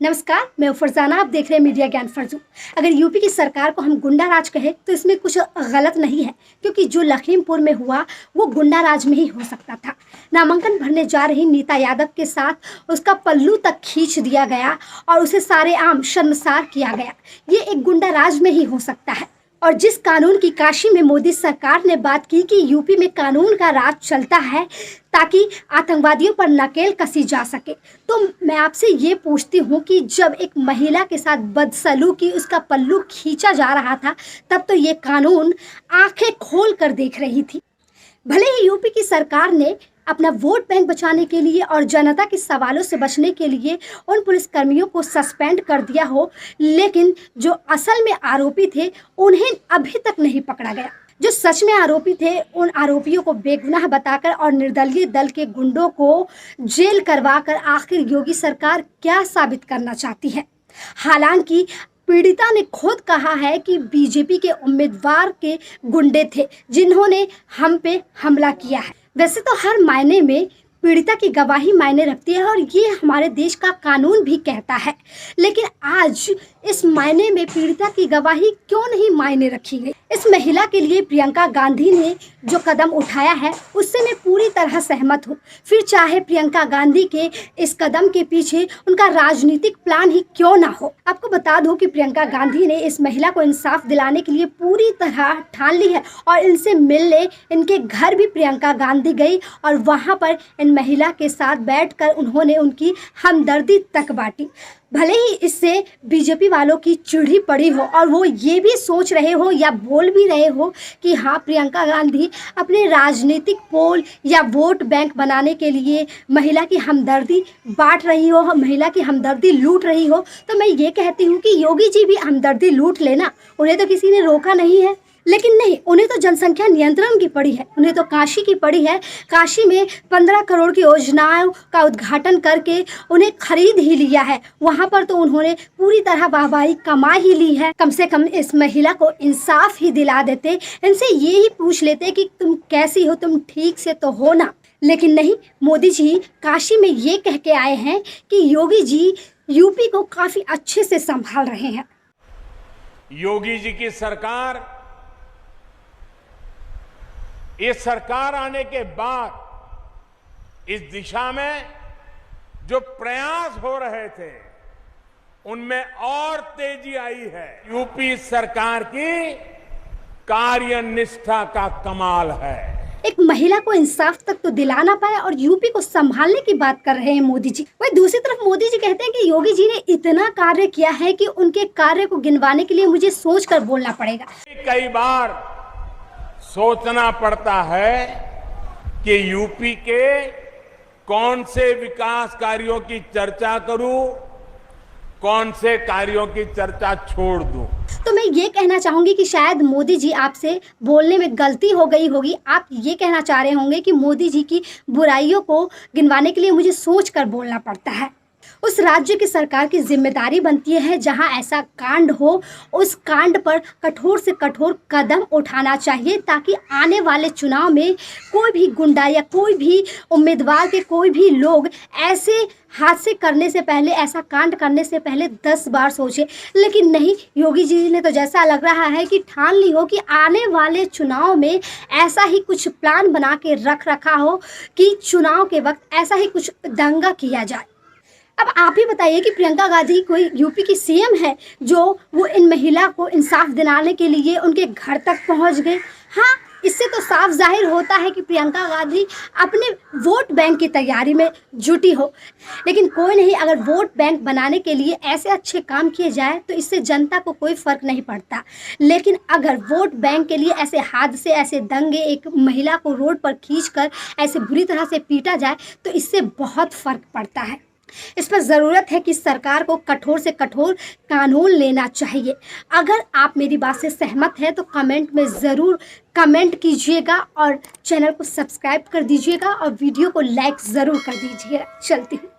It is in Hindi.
नमस्कार, मैं फरजाना। आप देख रहे हैं मीडिया ज्ञान फर्जू। अगर यूपी की सरकार को हम गुंडा राज कहें तो इसमें कुछ गलत नहीं है, क्योंकि जो लखीमपुर में हुआ वो गुंडा राज में ही हो सकता था। नामांकन भरने जा रही नीता यादव के साथ उसका पल्लू तक खींच दिया गया और उसे सारेआम शर्मसार किया गया। ये एक गुंडा राज में ही हो सकता है। और जिस कानून की काशी में मोदी सरकार ने बात की कि यूपी में कानून का राज चलता है ताकि आतंकवादियों पर नकेल कसी जा सके, तो मैं आपसे ये पूछती हूँ कि जब एक महिला के साथ बदसलूकी उसका पल्लू खींचा जा रहा था, तब तो ये कानून आंखें खोल कर देख रही थी। भले ही यूपी की सरकार ने अपना वोट बैंक बचाने के लिए और जनता के सवालों से बचने के लिए उन पुलिसकर्मियों को सस्पेंड कर दिया हो, लेकिन जो असल में आरोपी थे उन्हें अभी तक नहीं पकड़ा गया। जो सच में आरोपी थे उन आरोपियों को बेगुनाह बताकर और निर्दलीय दल के गुंडों को जेल करवाकर आखिर योगी सरकार क्या साबित करना चाहती है। हालांकि पीड़िता ने खुद कहा है कि बीजेपी के उम्मीदवार के गुंडे थे जिन्होंने हम पे हमला किया है। वैसे तो हर मायने में पीड़िता की गवाही मायने रखती है और ये हमारे देश का कानून भी कहता है, लेकिन आज इस मायने में पीड़िता की गवाही क्यों नहीं मायने रखी गई। इस महिला के लिए प्रियंका गांधी ने जो कदम उठाया है उससे मैं पूरी तरह सहमत हूँ। फिर चाहे प्रियंका गांधी के इस कदम के पीछे उनका राजनीतिक प्लान ही क्यों ना हो। आपको बता दूं कि प्रियंका गांधी ने इस महिला को इंसाफ दिलाने के लिए पूरी तरह ठान ली है और इनसे मिलने इनके घर भी प्रियंका गांधी गई और वहाँ पर इन महिला के साथ बैठकर उन्होंने उनकी हमदर्दी तक बांटी। भले ही इससे बीजेपी वालों की चिढ़ी पड़ी हो और वो ये भी सोच रहे हो या बोल भी रहे हो कि हाँ, प्रियंका गांधी अपने राजनीतिक पोल या वोट बैंक बनाने के लिए महिला की हमदर्दी बांट रही हो, महिला की हमदर्दी लूट रही हो, तो मैं ये कहती हूँ कि योगी जी भी हमदर्दी लूट लेना, उन्हें तो किसी ने रोका नहीं है। लेकिन नहीं, उन्हें तो जनसंख्या नियंत्रण की पड़ी है, उन्हें तो काशी की पड़ी है। काशी में 15 करोड़ की योजनाओं का उद्घाटन करके उन्हें खरीद ही लिया है। वहां पर तो उन्होंने पूरी तरह वाहवाही कमा ही ली है। कम से कम इस महिला को इंसाफ ही दिला देते, इनसे ये ही पूछ लेते कि तुम कैसी हो, तुम ठीक से तो हो ना। लेकिन नहीं, मोदी जी काशी में ये कह के आए हैं कि योगी जी यूपी को काफी अच्छे से संभाल रहे हैं। योगी जी की सरकार, ये सरकार आने के बाद इस दिशा में जो प्रयास हो रहे थे उनमें और तेजी आई है। यूपी सरकार की कार्यनिष्ठा का कमाल है। एक महिला को इंसाफ तक तो दिला ना पाए और यूपी को संभालने की बात कर रहे हैं मोदी जी। वही दूसरी तरफ मोदी जी कहते हैं कि योगी जी ने इतना कार्य किया है कि उनके कार्य को गिनवाने के लिए मुझे सोचकर बोलना पड़ेगा। कई बार सोचना पड़ता है कि यूपी के कौन से विकास कार्यों की चर्चा करूं, कौन से कार्यों की चर्चा छोड़ दूं। तो मैं ये कहना चाहूंगी कि शायद मोदी जी आपसे बोलने में गलती हो गई होगी। आप ये कहना चाह रहे होंगे कि मोदी जी की बुराइयों को गिनवाने के लिए मुझे सोचकर बोलना पड़ता है। उस राज्य की सरकार की जिम्मेदारी बनती है जहां ऐसा कांड हो, उस कांड पर कठोर से कठोर कदम उठाना चाहिए ताकि आने वाले चुनाव में कोई भी गुंडा या कोई भी उम्मीदवार के कोई भी लोग ऐसे हादसे करने से पहले, ऐसा कांड करने से पहले 10 बार सोचे। लेकिन नहीं, योगी जी ने तो जैसा लग रहा है कि ठान ली हो कि आने वाले चुनाव में ऐसा ही कुछ प्लान बना के रख रखा हो कि चुनाव के वक्त ऐसा ही कुछ दंगा किया जाए। अब आप ही बताइए कि प्रियंका गांधी कोई यूपी की सीएम है जो वो इन महिला को इंसाफ दिलाने के लिए उनके घर तक पहुंच गए। हाँ, इससे तो साफ जाहिर होता है कि प्रियंका गांधी अपने वोट बैंक की तैयारी में जुटी हो। लेकिन कोई नहीं, अगर वोट बैंक बनाने के लिए ऐसे अच्छे काम किए जाए तो इससे जनता को कोई फर्क नहीं पड़ता। लेकिन अगर वोट बैंक के लिए ऐसे हादसे, ऐसे दंगे, एक महिला को रोड पर खींचकर ऐसे बुरी तरह से पीटा जाए तो इससे बहुत फर्क पड़ता है। इस पर ज़रूरत है कि सरकार को कठोर से कठोर कानून लेना चाहिए। अगर आप मेरी बात से सहमत हैं तो कमेंट में ज़रूर कमेंट कीजिएगा और चैनल को सब्सक्राइब कर दीजिएगा और वीडियो को लाइक ज़रूर कर दीजिएगा। चलती हूँ।